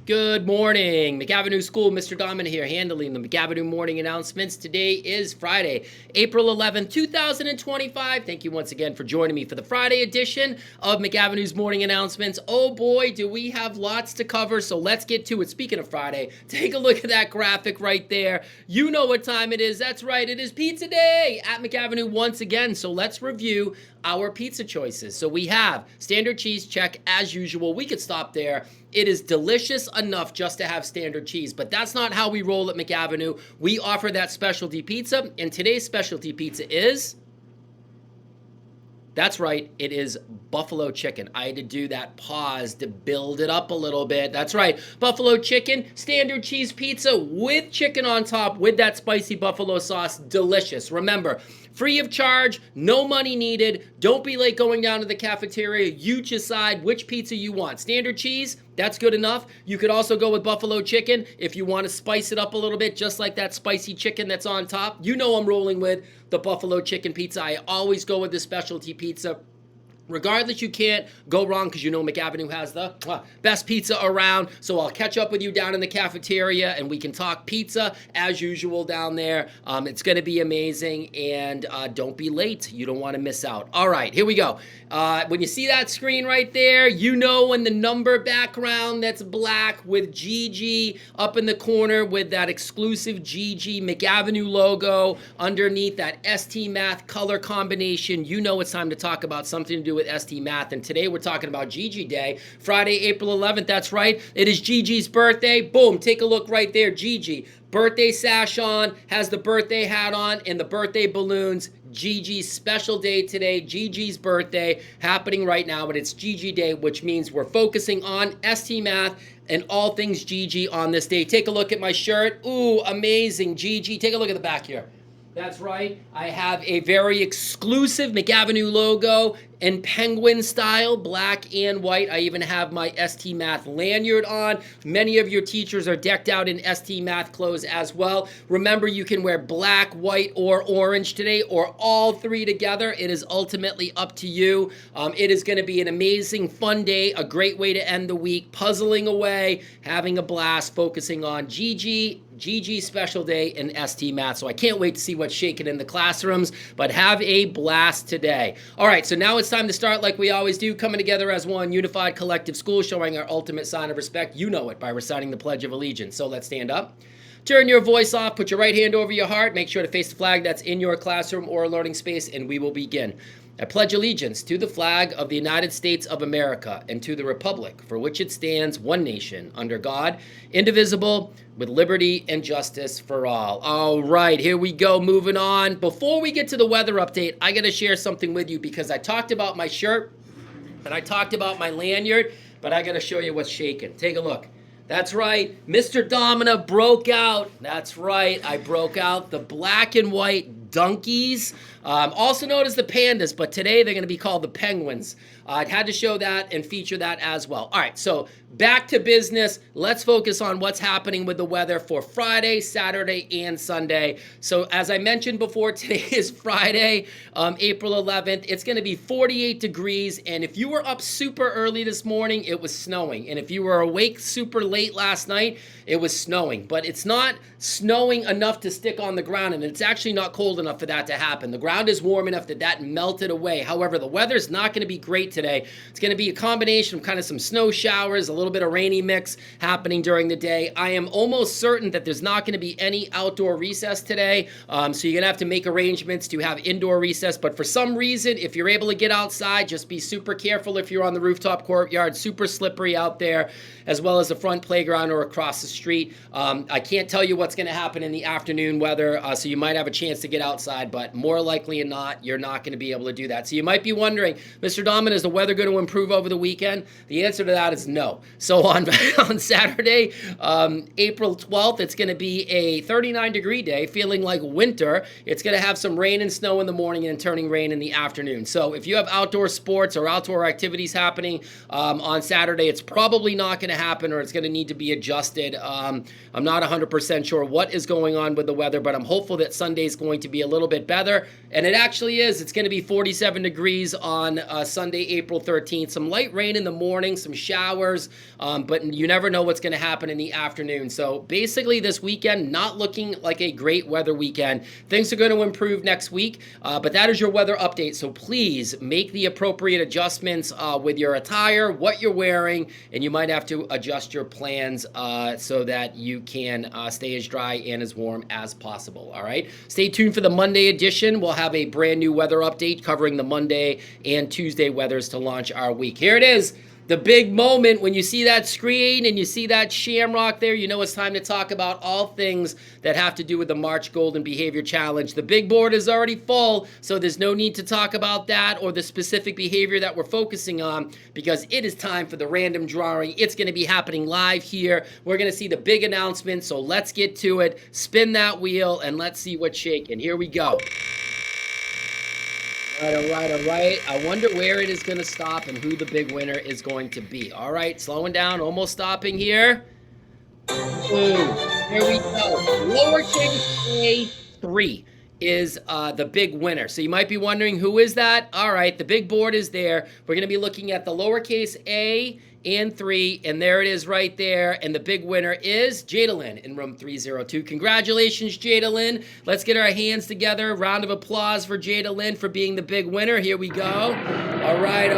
Good morning. McAvinnue's School, Mr. Domin here, handling the McAvinue morning announcements. Today is Friday, April 11th, 2025. Thank you once again for joining me for the Friday edition of McAvinnue's morning announcements. Oh boy, do we have lots to cover, so let's get to it. Speaking of Friday, take a look at that graphic right there. You know what time it is. That's right, it is pizza day at McAvinue once again. So let's review our pizza choices. So we have standard cheese, check as usual. We could stop there. It is delicious enough just to have standard cheese, but that's not how we roll at McAvinue. We offer that specialty pizza, and today's specialty pizza is... That's right, it is buffalo chicken. I had to do that pause to build it up a little bit. That's right, buffalo chicken, standard cheese pizza with chicken on top with that spicy buffalo sauce. Delicious. Remember, free of charge, no money needed. Don't be late going down to the cafeteria. You decide which pizza you want. Standard cheese, that's good enough. You could also go with buffalo chicken if you want to spice it up a little bit, just like that spicy chicken that's on top. You know I'm rolling with the buffalo chicken pizza. I always go with the specialty pizza. Regardless, you can't go wrong because you know McAvinue has the best pizza around. So I'll catch up with you down in the cafeteria and we can talk pizza as usual down there. It's going to be amazing, and don't be late. You don't want to miss out. All right, here we go. When you see that screen right there, you know in the number background that's black with GG up in the corner with that exclusive GG McAvinue logo underneath that ST Math color combination. You know it's time to talk about something to do with ST Math, and today we're talking about GG Day, Friday, April 11th. That's right, it is Gigi's birthday. Boom, take a look right there. Gigi, birthday sash on, has the birthday hat on and the birthday balloons. Gigi's special day today, Gigi's birthday happening right now, but it's GG Day, which means we're focusing on ST Math and all things Gigi on this day. Take a look at my shirt. Ooh, amazing, Gigi. Take a look at the back here. That's right, I have a very exclusive McAvinue logo in penguin style, black and white. I even have my ST Math lanyard on. Many of your teachers are decked out in ST Math clothes as well. Remember, you can wear black, white, or orange today, or all three together. It is ultimately up to you. It is going to be an amazing, fun day, a great way to end the week, puzzling away, having a blast, focusing on GG special day in ST Math. So I can't wait to see what's shaking in the classrooms, but have a blast today. All right, so now it's time to start like we always do, coming together as one unified collective school, showing our ultimate sign of respect. You know it by reciting the Pledge of Allegiance. So let's stand up. Turn your voice off, put your right hand over your heart, make sure to face the flag that's in your classroom or learning space, and we will begin. I pledge allegiance to the flag of the United States of America and to the republic for which it stands, one nation, under God, indivisible, with liberty and justice for all. All right, here we go, moving on. Before we get to the weather update, I got to share something with you because I talked about my shirt and I talked about my lanyard, but I got to show you what's shaking. Take a look. That's right, Mr. Domina broke out. That's right, I broke out the black and white donkeys, also known as the pandas, but today they're going to be called the penguins. I had to show that and feature that as well. All right, so back to business. Let's focus on what's happening with the weather for Friday, Saturday, and Sunday. So as I mentioned before, today is Friday, April 11th. It's going to be 48 degrees, and if you were up super early this morning, it was snowing. And if you were awake super late last night, it was snowing. But it's not snowing enough to stick on the ground, and it's actually not cold enough for that to happen. The ground is warm enough that that melted away. However, the weather's not going to be great today. It's going to be a combination of kind of some snow showers, a little bit of rainy mix happening during the day. I am almost certain that there's not going to be any outdoor recess today, so you're going to have to make arrangements to have indoor recess. But for some reason, if you're able to get outside, just be super careful if you're on the rooftop courtyard. Super slippery out there, as well as the front playground or across the street. I can't tell you what's going to happen in the afternoon weather, so you might have a chance to get outside, but more likely than not, you're not going to be able to do that. So you might be wondering, Mr. Domin, is the weather going to improve over the weekend? The answer to that is no. So on Saturday, April 12th, it's going to be a 39-degree day, feeling like winter. It's going to have some rain and snow in the morning and turning rain in the afternoon. So if you have outdoor sports or outdoor activities happening on Saturday, it's probably not going to happen, or it's going to need to be adjusted. I'm not 100% sure what is going on with the weather, but I'm hopeful that Sunday is going to be a little bit better. And it actually is. It's going to be 47 degrees on Sunday, April 13th. Some light rain in the morning, some showers But you never know what's going to happen in the afternoon. So basically this weekend, not looking like a great weather weekend. Things are going to improve next week, but that is your weather update. So please make the appropriate adjustments with your attire, what you're wearing, and you might have to adjust your plans so that you can stay as dry and as warm as possible. All right. Stay tuned for the Monday edition. We'll have a brand new weather update covering the Monday and Tuesday weathers to launch our week. Here it is. The big moment. When you see that screen and you see that shamrock there, you know it's time to talk about all things that have to do with the March Golden Behavior Challenge. The big board is already full, so there's no need to talk about that or the specific behavior that we're focusing on, because it is time for the random drawing. It's going to be happening live here. We're going to see the big announcement, so let's get to it. Spin that wheel and let's see what's shaking. Here we go. All right. I wonder where it is going to stop and who the big winner is going to be. All right, slowing down, almost stopping here. Boom. Here we go. Lowercase A3 is the big winner. So you might be wondering, who is that? All right, the big board is there. We're going to be looking at the lowercase A and 3, and there it is right there. And the big winner is Jadalyn in room 302. Congratulations, Jadalyn. Let's get our hands together. Round of applause for Jadalyn for being the big winner. Here we go. All right.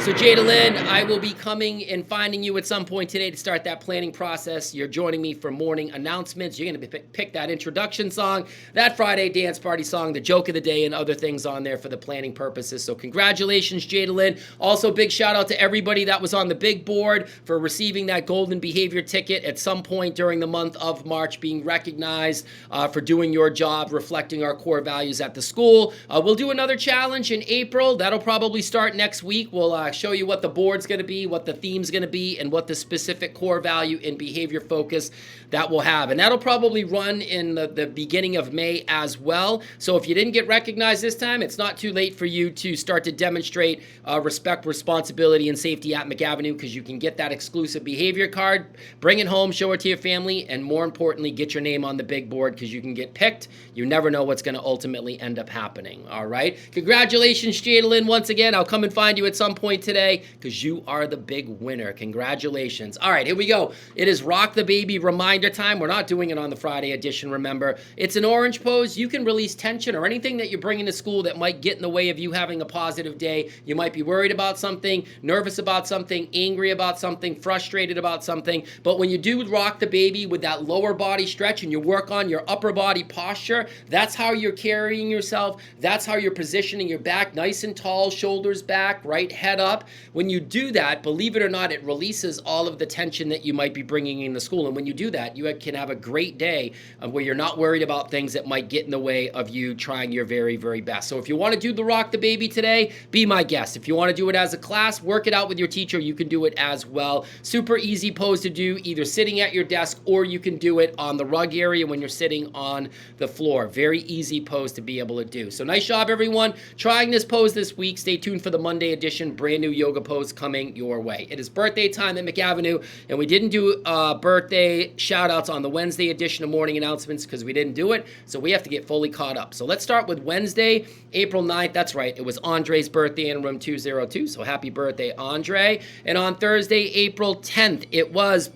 So Jadalyn, I will be coming and finding you at some point today to start that planning process. You're joining me for morning announcements. You're going to pick that introduction song, that Friday dance party song, the joke of the day, and other things on there for the planning purposes. So congratulations, Jadalyn. Also, big shout out to everybody that was on the big board for receiving that golden behavior ticket at some point during the month of March, being recognized for doing your job, reflecting our core values at the school. We'll do another challenge in April. That'll probably start next week. We'll show you what the board's going to be, what the theme's going to be, and what the specific core value and behavior focus that we'll have. And that'll probably run in the beginning of May as well. So if you didn't get recognized this time, it's not too late for you to start to demonstrate respect, responsibility, and safety at McAvinue, because you can get that exclusive behavior card, bring it home, show it to your family, and more importantly, get your name on the big board, because you can get picked. You never know what's going to ultimately end up happening. All right. Congratulations, Jadalyn. Once again, I'll come and find you at some point today, because you are the big winner. Congratulations. All right, here we go. It is Rock the Baby reminder time. We're not doing it on the Friday edition, remember. It's an orange pose. You can release tension or anything that you're bringing to school that might get in the way of you having a positive day. You might be worried about something, nervous about something, angry about something, frustrated about something. But when you do rock the baby with that lower body stretch and you work on your upper body posture, that's how you're carrying yourself. That's how you're positioning your back nice and tall, shoulders back, right, head up. When you do that, believe it or not, it releases all of the tension that you might be bringing in the school. And when you do that, you can have a great day where you're not worried about things that might get in the way of you trying your very, very best. So if you want to do the rock the baby today, be my guest. If you want to do it as a class, work it out with your teacher, you can do it as well. Super easy pose to do, either sitting at your desk or you can do it on the rug area when you're sitting on the floor. Very easy pose to be able to do. So nice job, everyone, trying this pose this week. Stay tuned for the Monday edition, brand new yoga pose coming your way. It is birthday time at McAvinue, and we didn't do birthday shout outs on the Wednesday edition of morning announcements because we didn't do it, so we have to get fully caught up. So let's start with Wednesday, April 9th. That's right, it was Andre's birthday in room 202, so happy birthday, Andre. And on Thursday, April 10th, it was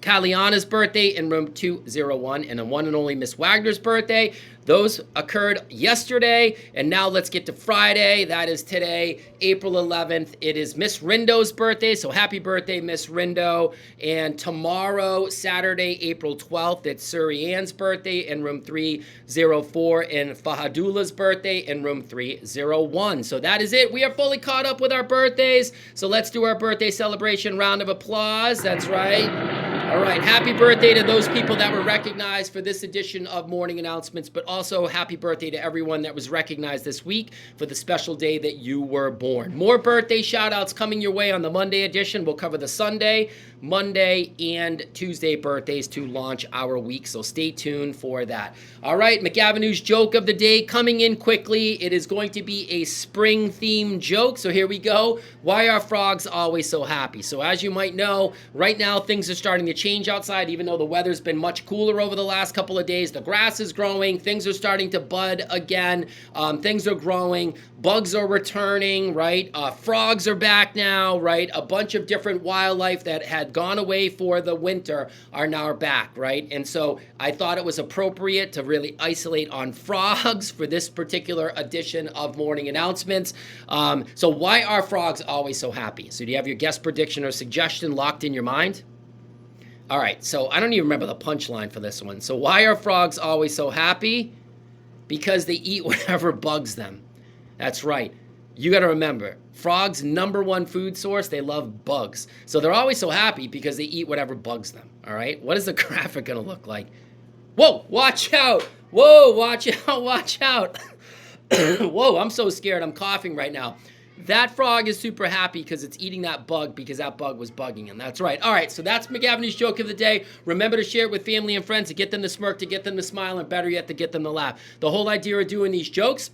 Kaliana's birthday in room 201, and the one and only Miss Wagner's birthday. Those occurred yesterday, and now let's get to Friday. That is today, April 11th. It is Miss Rindo's birthday, so happy birthday, Miss Rindo. And tomorrow, Saturday, April 12th, it's Suri Ann's birthday in room 304, and Fahadula's birthday in room 301. So that is it. We are fully caught up with our birthdays, so let's do our birthday celebration. Round of applause. That's right. All right, happy birthday to those people that were recognized for this edition of Morning Announcements, but also happy birthday to everyone that was recognized this week for the special day that you were born. More birthday shout-outs coming your way on the Monday edition. We'll cover the Sunday, Monday, and Tuesday birthdays to launch our week, so stay tuned for that. All right, McAvinnue's joke of the day coming in quickly. It is going to be a spring-themed joke, so here we go. Why are frogs always so happy? So as you might know, right now things are starting to change outside, even though the weather's been much cooler over the last couple of days. The grass is growing. Things are starting to bud again. Things are growing. Bugs are returning, right? Frogs are back now, right? A bunch of different wildlife that had gone away for the winter are now back, right? And so I thought it was appropriate to really isolate on frogs for this particular edition of Morning Announcements. So why are frogs always so happy? So do you have your guest prediction or suggestion locked in your mind? All right, so I don't even remember the punchline for this one. So why are frogs always so happy? Because they eat whatever bugs them. That's right. You got to remember, frogs' #1 food source, they love bugs. So they're always so happy because they eat whatever bugs them, all right? What is the graphic going to look like? Whoa, watch out. Whoa, watch out, watch out. Whoa, I'm so scared. I'm coughing right now. That frog is super happy because it's eating that bug because that bug was bugging him. That's right. All right, so that's McAvinnue's joke of the day. Remember to share it with family and friends to get them to smirk, to get them to smile, and better yet, to get them to laugh. The whole idea of doing these jokes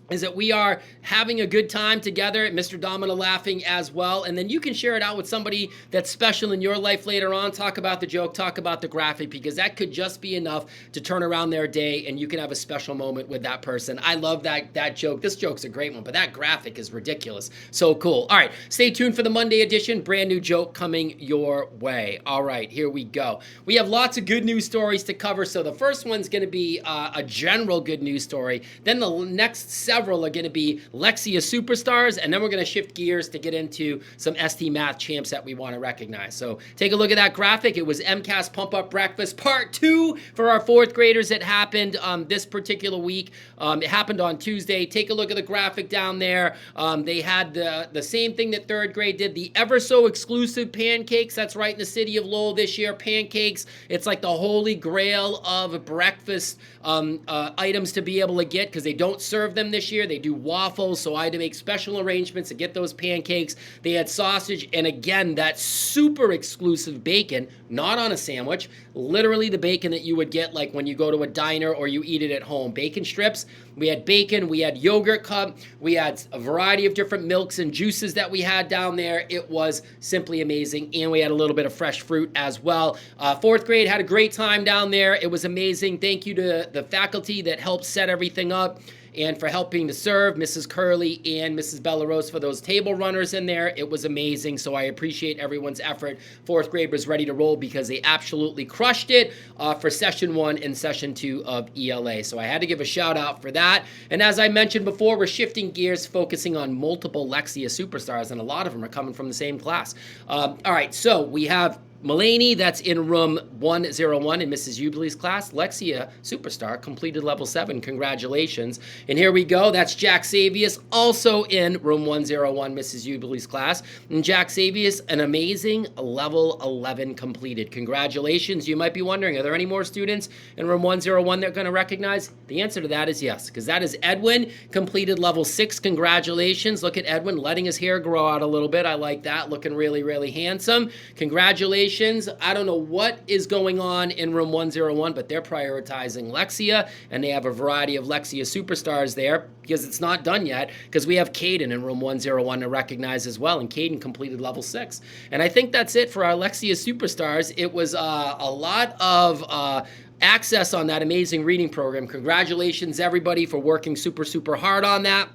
is that we are having a good time together, Mr. Domino laughing as well, and then you can share it out with somebody that's special in your life later on. Talk about the joke, talk about the graphic, because that could just be enough to turn around their day, and you can have a special moment with that person. I love that joke. This joke's a great one, but that graphic is ridiculous. So cool. All right, stay tuned for the Monday edition. Brand new joke coming your way. All right, here we go. We have lots of good news stories to cover, so the first one's going to be a general good news story. Then the next several are going to be Lexia superstars, and then we're going to shift gears to get into some ST math champs that we want to recognize. So take a look at that graphic. It was MCAS Pump Up Breakfast Part 2 for our 4th graders. It happened this particular week. It happened on Tuesday. Take a look at the graphic down there. They had the same thing that 3rd grade did, the ever so exclusive pancakes. That's right, in the city of Lowell this year. Pancakes, it's like the holy grail of breakfast items to be able to get, because they don't serve them this year. They do waffles, so I had to make special arrangements to get those pancakes. They had sausage, and again, that super exclusive bacon, not on a sandwich, literally the bacon that you would get like when you go to a diner or you eat it at home. Bacon strips. We had bacon, we had yogurt cup, we had a variety of different milks and juices that we had down there. It was simply amazing, and we had a little bit of fresh fruit as well. 4th grade had a great time down there. It was amazing. Thank you to the faculty that helped set everything up, and for helping to serve, Mrs. Curley and Mrs. Bellarose, for those table runners in there. It was amazing, so I appreciate everyone's effort. 4th grade was ready to roll because they absolutely crushed it for Session 1 and Session 2 of ELA. So I had to give a shout out for that. And as I mentioned before, we're shifting gears, focusing on multiple Lexia superstars, and a lot of them are coming from the same class. All right, so we have Mulaney, that's in room 101 in Mrs. Ubley's class. Lexia, superstar, completed level 7. Congratulations. And here we go. That's Jack Savius, also in room 101, Mrs. Ubley's class. And Jack Savius, an amazing level 11 completed. Congratulations. You might be wondering, are there any more students in room 101 they're going to recognize? The answer to that is yes, because that is Edwin, completed level 6. Congratulations. Look at Edwin letting his hair grow out a little bit. I like that. Looking really, really handsome. Congratulations. I don't know what is going on in room 101, but they're prioritizing Lexia, and they have a variety of Lexia superstars there, because it's not done yet, because we have Caden in room 101 to recognize as well, and Caden completed level 6. And I think that's it for our Lexia superstars. It was a lot of access on that amazing reading program. Congratulations, everybody, for working super, super hard on that.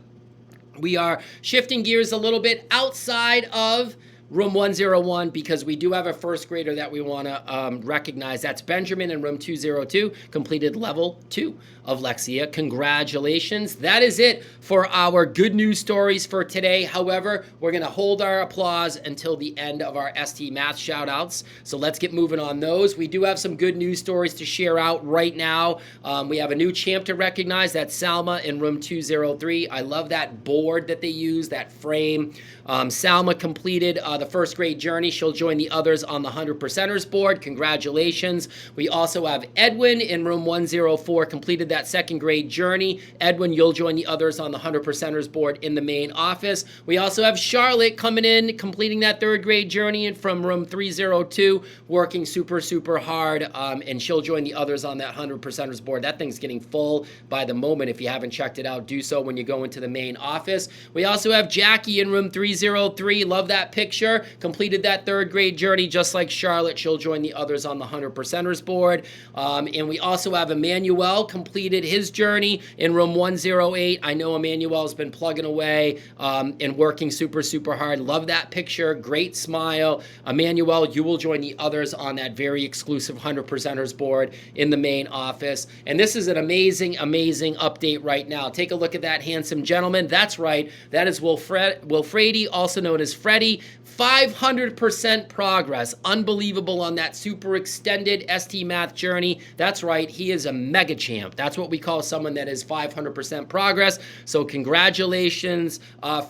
We are shifting gears a little bit outside of room 101, because we do have a 1st grader that we want to recognize. That's Benjamin in room 202, completed level 2 of Lexia. Congratulations. That is it for our good news stories for today. However, we're going to hold our applause until the end of our ST Math shout-outs. So let's get moving on those. We do have some good news stories to share out right now. We have a new champ to recognize. That's Salma in room 203. I love that board that they use, that frame. Salma completed the 1st grade journey. She'll join the others on the 100%ers board. Congratulations. We also have Edwin in room 104, completed that 2nd grade journey. Edwin, you'll join the others on the 100%ers board in the main office. We also have Charlotte coming in, completing that 3rd grade journey from room 302, working super, super hard, and she'll join the others on that 100%ers board. That thing's getting full by the moment. If you haven't checked it out, do so when you go into the main office. We also have Jackie in room 303. Love that picture. picture, completed that 3rd grade journey, just like Charlotte. She'll join the others on the 100%ers board. And we also have Emmanuel completed his journey in room 108. I know Emmanuel's been plugging away and working super, super hard. Love that picture. Great smile. Emmanuel, you will join the others on that very exclusive 100%ers board in the main office. And this is an amazing, amazing update right now. Take a look at that handsome gentleman. That's right. That is Wilfredi, also known as Freddie. 500% progress. Unbelievable on that super extended ST Math journey. That's right. He is a mega champ. That's what we call someone that is 500% progress. So congratulations,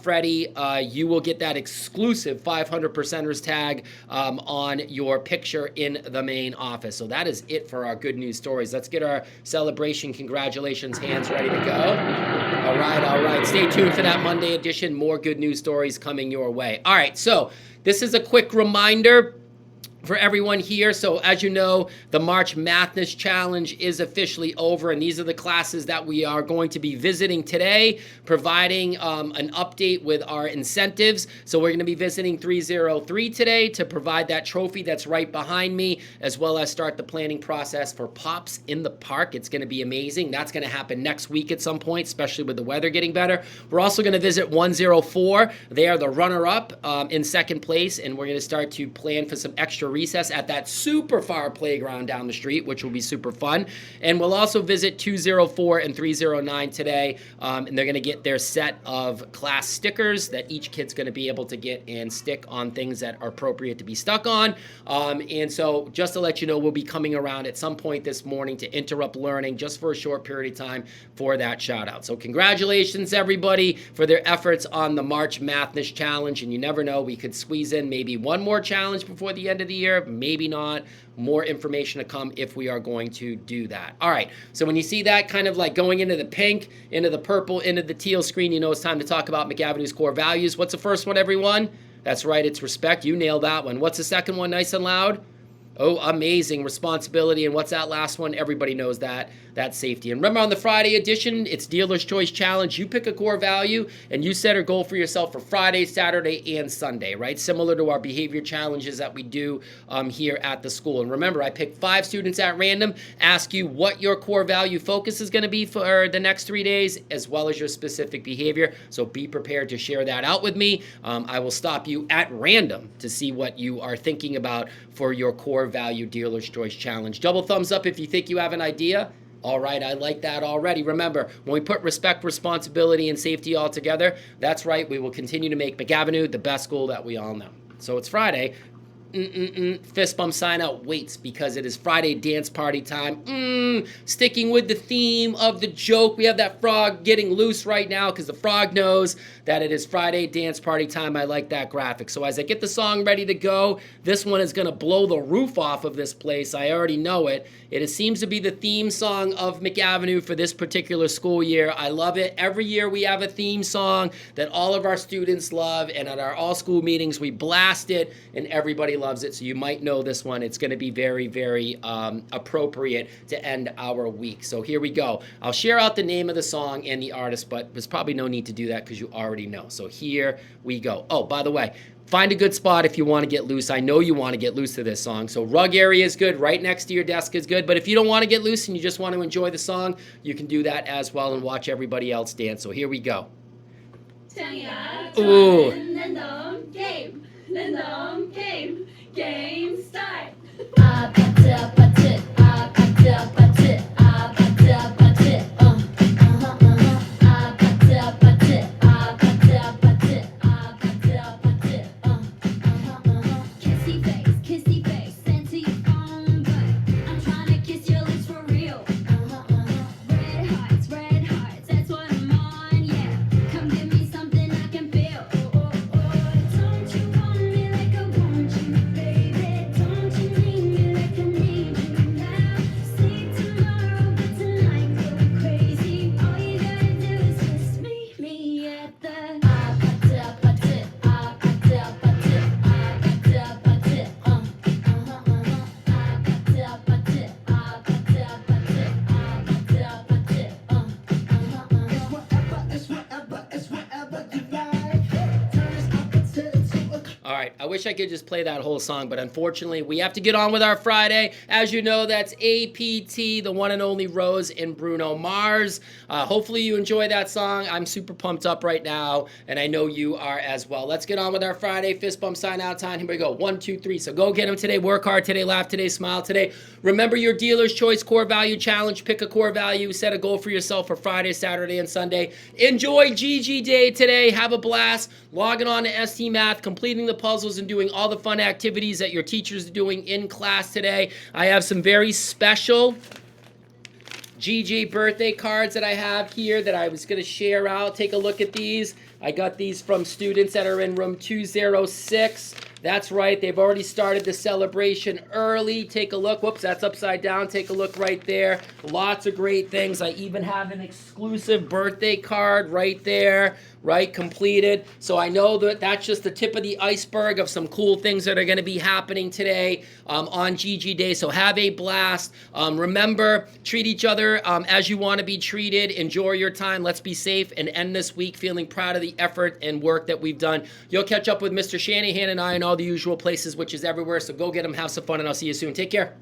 Freddie. You will get that exclusive 500%ers tag on your picture in the main office. So that is it for our good news stories. Let's get our celebration congratulations hands ready to go. All right, all right. Stay tuned for that Monday edition. More good news stories coming your way. All right, so this is a quick reminder for everyone here. So as you know, the March Madness Challenge is officially over, and these are the classes that we are going to be visiting today, providing an update with our incentives. So we're going to be visiting 303 today to provide that trophy that's right behind me, as well as start the planning process for Pops in the Park. It's going to be amazing. That's going to happen next week at some point, especially with the weather getting better. We're also going to visit 104. They are the runner-up in 2nd place, and we're going to start to plan for some extra recess at that super far playground down the street, which will be super fun. And we'll also visit 204 and 309 today, and they're going to get their set of class stickers that each kid's going to be able to get and stick on things that are appropriate to be stuck on. And so just to let you know, we'll be coming around at some point this morning to interrupt learning just for a short period of time for that shout out. So congratulations everybody for their efforts on the March Madness Challenge. And you never know, we could squeeze in maybe one more challenge before the end of the year, maybe not. More information to come if we are going to do that. All right, so when you see that kind of like going into the pink, into the purple, into the teal screen, you know it's time to talk about McAvinnue's core values. What's the first one, everyone? That's right, it's respect. You nailed that one. What's the second one, nice and loud? Oh, amazing. Responsibility. And what's that last one? Everybody knows that. That's safety. And remember, on the Friday edition, it's Dealer's Choice Challenge. You pick a core value, and you set a goal for yourself for Friday, Saturday, and Sunday, right? Similar to our behavior challenges that we do here at the school. And remember, I pick 5 students at random, ask you what your core value focus is going to be for the next 3 days, as well as your specific behavior. So be prepared to share that out with me. I will stop you at random to see what you are thinking about for your core value Dealer's Choice Challenge. Double thumbs up if you think you have an idea. All right, I like that already. Remember, when we put respect, responsibility, and safety all together, that's right, we will continue to make McAvinue the best school that we all know. So it's Friday. Fist bump sign out waits because it is Friday dance party time. Sticking with the theme of the joke, we have that frog getting loose right now because the frog knows that it is Friday dance party time. I like that graphic. So as I get the song ready to go, this one is going to blow the roof off of this place. I already know it. It seems to be the theme song of McAvinue for this particular school year. I love it. Every year we have a theme song that all of our students love, and at our all-school meetings we blast it, and everybody loves it. So you might know this one. It's going to be very, very appropriate to end our week. So here we go. I'll share out the name of the song and the artist, but there's probably no need to do that because you already know. So here we go. Oh, by the way, find a good spot if you want to get loose. I know you want to get loose to this song. So rug area is good. Right next to your desk is good. But if you don't want to get loose and you just want to enjoy the song, you can do that as well and watch everybody else dance. So here we go. Ooh. Game start. Kissy face, send to your phone, but I'm trying to kiss your lips for real. Red hearts, that's what I'm on, yeah. Come give me something I can feel. Don't you want me like I want you, baby? Don't you need me like I need you? I wish I could just play that whole song, but unfortunately, we have to get on with our Friday. As you know, that's APT, the one and only Rose and Bruno Mars. Hopefully you enjoy that song. I'm super pumped up right now, and I know you are as well. Let's get on with our Friday fist bump sign out time. Here we go. 1, 2, 3. So go get them today. Work hard today. Laugh today. Smile today. Remember your dealer's choice core value challenge. Pick a core value. Set a goal for yourself for Friday, Saturday, and Sunday. Enjoy GG Day today. Have a blast. Logging on to ST Math, completing the puzzles, and doing all the fun activities that your teachers are doing in class today. I have some very special GG birthday cards that I have here that I was going to share out. Take a look at these. I got these from students that are in room 206. That's right, they've already started the celebration early. Take a look. Whoops, that's upside down. Take a look right there. Lots of great things. I even have an exclusive birthday card right there, right, completed. So I know that that's just the tip of the iceberg of some cool things that are going to be happening today on GG Day. So have a blast. Remember, treat each other as you want to be treated. Enjoy your time. Let's be safe and end this week feeling proud of the effort and work that we've done. You'll catch up with Mr. Shanahan and I in all the usual places, which is everywhere. So go get them, have some fun, and I'll see you soon. Take care.